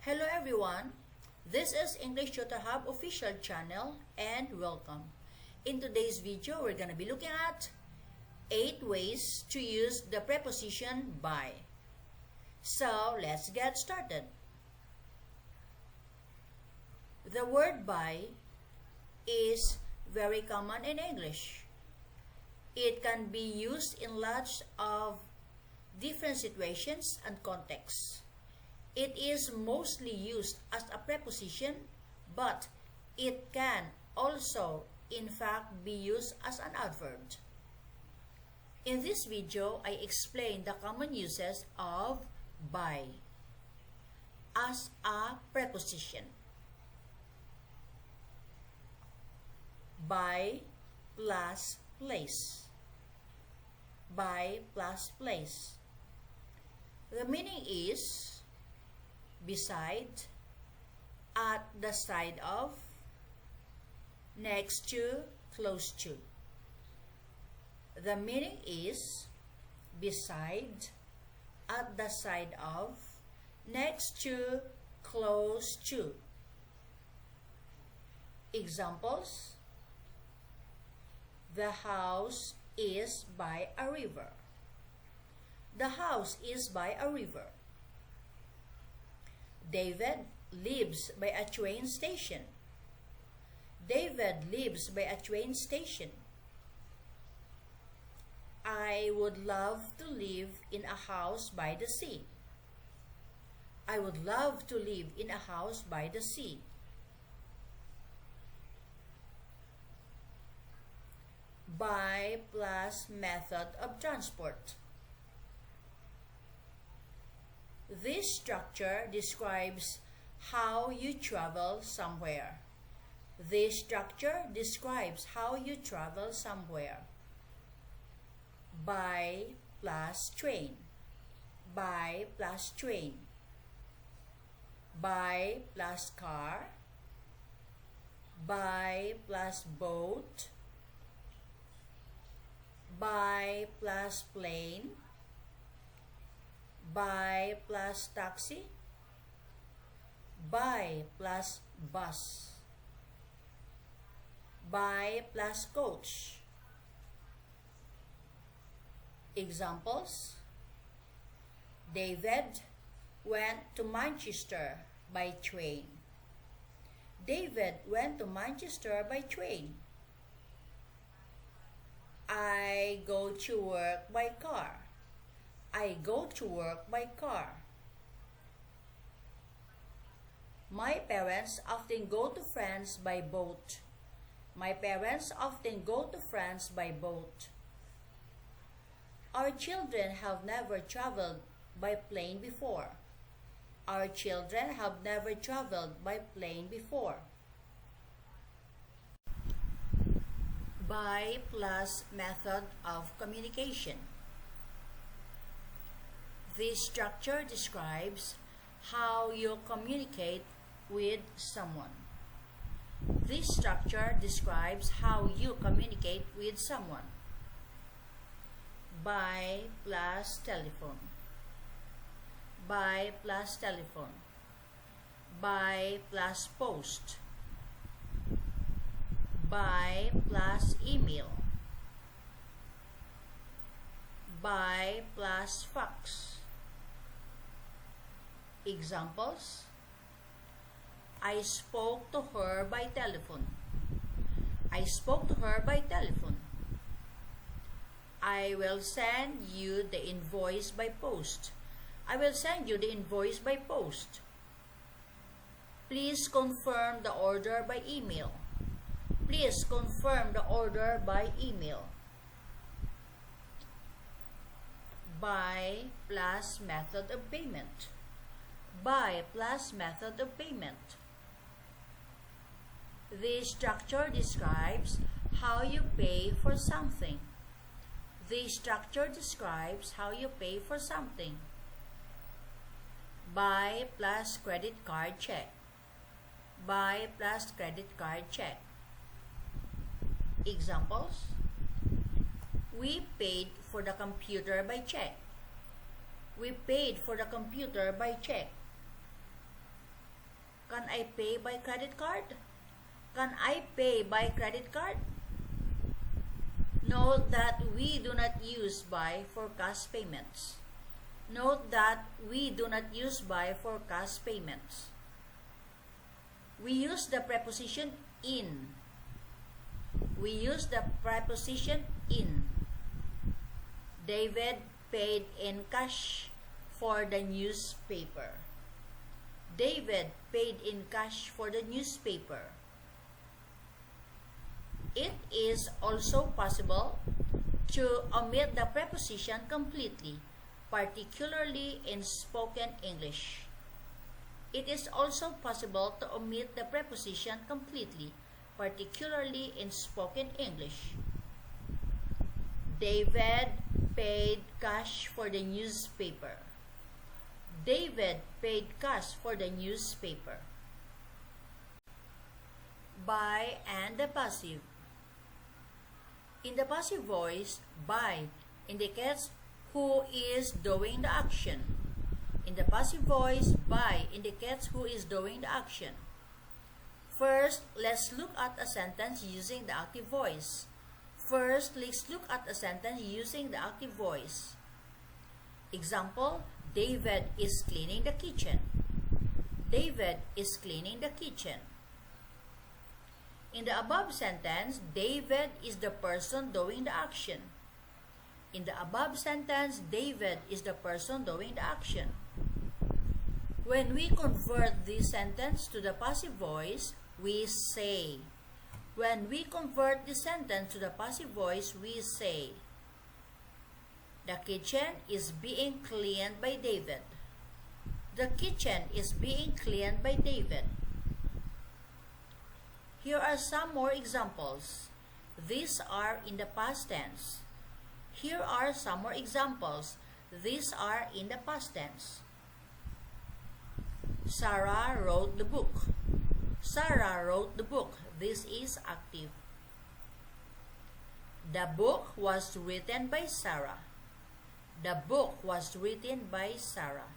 Hello everyone, this is English Tutor Hub official channel and welcome. In today's video, we're going to be looking at 8 ways to use the preposition by. So, let's get started. The word by is very common in English. It can be used in lots of different situations and contexts. It is mostly used as a preposition, but it can also, in fact, be used as an adverb. In this video, I explain the common uses of by as a preposition. By plus place. By plus place. The meaning is beside, at the side of, next to, close to. The meaning is beside, at the side of, next to, close to. Examples: the house is by a river. The house is by a river. David lives by a train station. David lives by a train station. I would love to live in a house by the sea. I would love to live in a house by the sea. By plus method of transport. This structure describes how you travel somewhere. This structure describes how you travel somewhere. By plus train. By plus train. By plus car. By plus boat. By plus plane. By plus taxi. By plus bus. By plus coach. Examples: David went to Manchester by train. David went to Manchester by train. I go to work by car. I go to work by car. My parents often go to France by boat. My parents often go to France by boat. Our children have never traveled by plane before. Our children have never traveled by plane before. By plus method of communication. This structure describes how you communicate with someone. This structure describes how you communicate with someone. By plus telephone. By plus telephone. By plus post. By plus email. By plus fax. Examples: I spoke to her by telephone. I spoke to her by telephone. I will send you the invoice by post. I will send you the invoice by post. Please confirm the order by email. Please confirm the order by email. By plus method of payment. By plus method of payment. This structure describes how you pay for something. This structure describes how you pay for something. By plus credit card check. By plus credit card check. Examples: we paid for the computer by check. We paid for the computer by check. Can I pay by credit card? Can I pay by credit card? Note that we do not use by for cash payments. Note that we do not use by for cash payments. We use the preposition in. We use the preposition in. David paid in cash for the newspaper. David paid in cash for the newspaper. It is also possible to omit the preposition completely, particularly in spoken English. It is also possible to omit the preposition completely, particularly in spoken English. David paid cash for the newspaper. David paid cash for the newspaper. By and the passive. In the passive voice, by indicates who is doing the action. In the passive voice, by indicates who is doing the action. First, let's look at a sentence using the active voice. Example, David is cleaning the kitchen. David is cleaning the kitchen. In the above sentence, David is the person doing the action. In the above sentence, David is the person doing the action. When we convert this sentence to the passive voice, we say. When we convert this sentence to the passive voice, we say, the kitchen is being cleaned by David. The kitchen is being cleaned by David. Here are some more examples. These are in the past tense. Here are some more examples. These are in the past tense. Sarah wrote the book. Sarah wrote the book. This is active. The book was written by Sarah. The book was written by Sarah.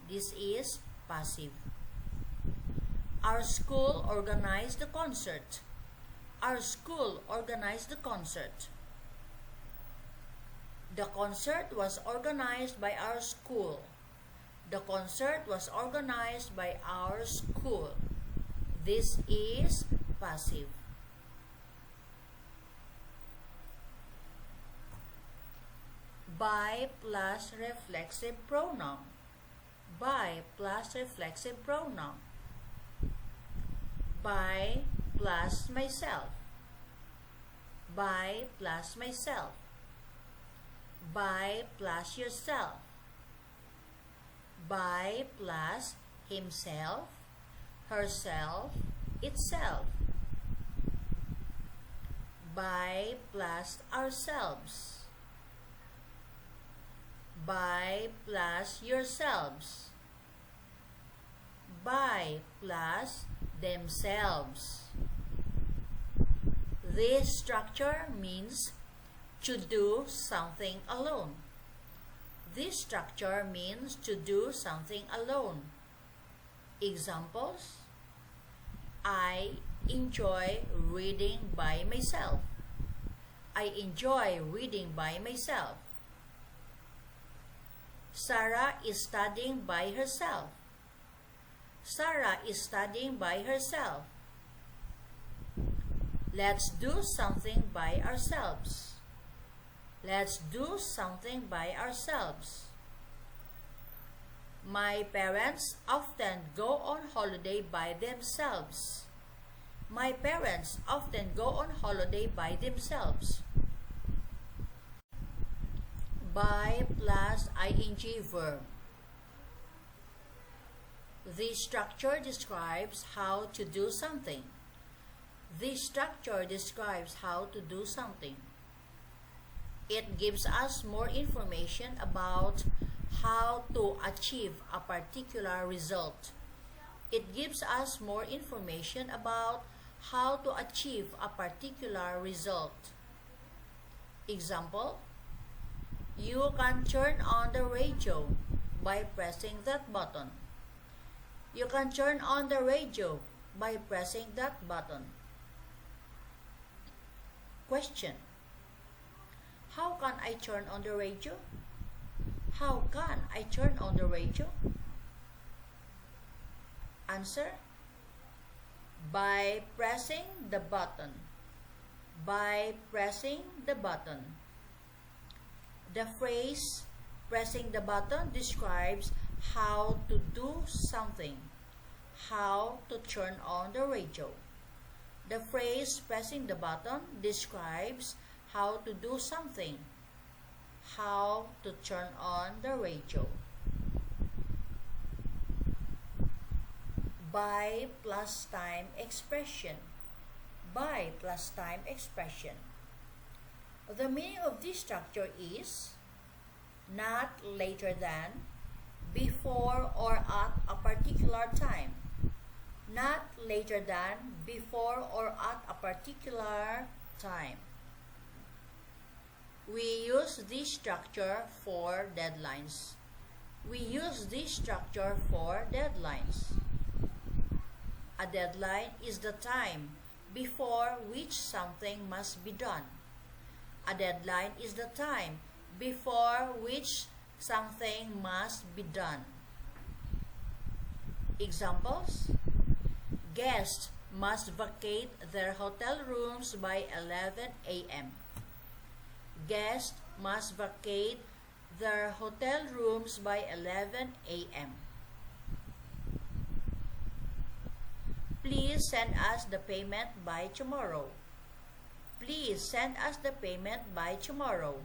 This is passive. Our school organized the concert. Our school organized the concert. The concert was organized by our school. The concert was organized by our school. This is passive. By plus reflexive pronoun. By plus reflexive pronoun. By plus myself. By plus myself. By plus yourself. By plus himself, herself, itself. By plus ourselves. By plus yourselves. By plus themselves. This structure means to do something alone. This structure means to do something alone. Examples: I enjoy reading by myself. I enjoy reading by myself. Sarah is studying by herself. Sarah is studying by herself. Let's do something by ourselves. Let's do something by ourselves. My parents often go on holiday by themselves. My parents often go on holiday by themselves. By plus ing verb. This structure describes how to do something. This structure describes how to do something. It gives us more information about how to achieve a particular result. It gives us more information about how to achieve a particular result. Example: you can turn on the radio by pressing that button. You can turn on the radio by pressing that button. Question. How can I turn on the radio? How can I turn on the radio? Answer. By pressing the button. By pressing the button. The phrase pressing the button describes how to do something, how to turn on the radio. The phrase pressing the button describes how to do something, how to turn on the radio. By plus time expression. By plus time expression. The meaning of this structure is not later than, before or at a particular time. Not later than, before or at a particular time. We use this structure for deadlines. We use this structure for deadlines. A deadline is the time before which something must be done. A deadline is the time before which something must be done. Examples: guests must vacate their hotel rooms by 11 a.m. Guests must vacate their hotel rooms by 11 a.m. Please send us the payment by tomorrow. Please send us the payment by tomorrow.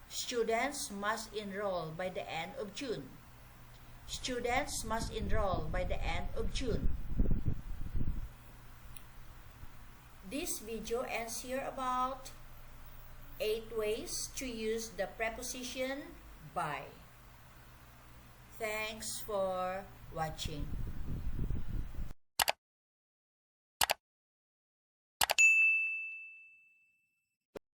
Students must enroll by the end of June. Students must enroll by the end of June. This video ends here about 8 ways to use the preposition by. Thanks for watching.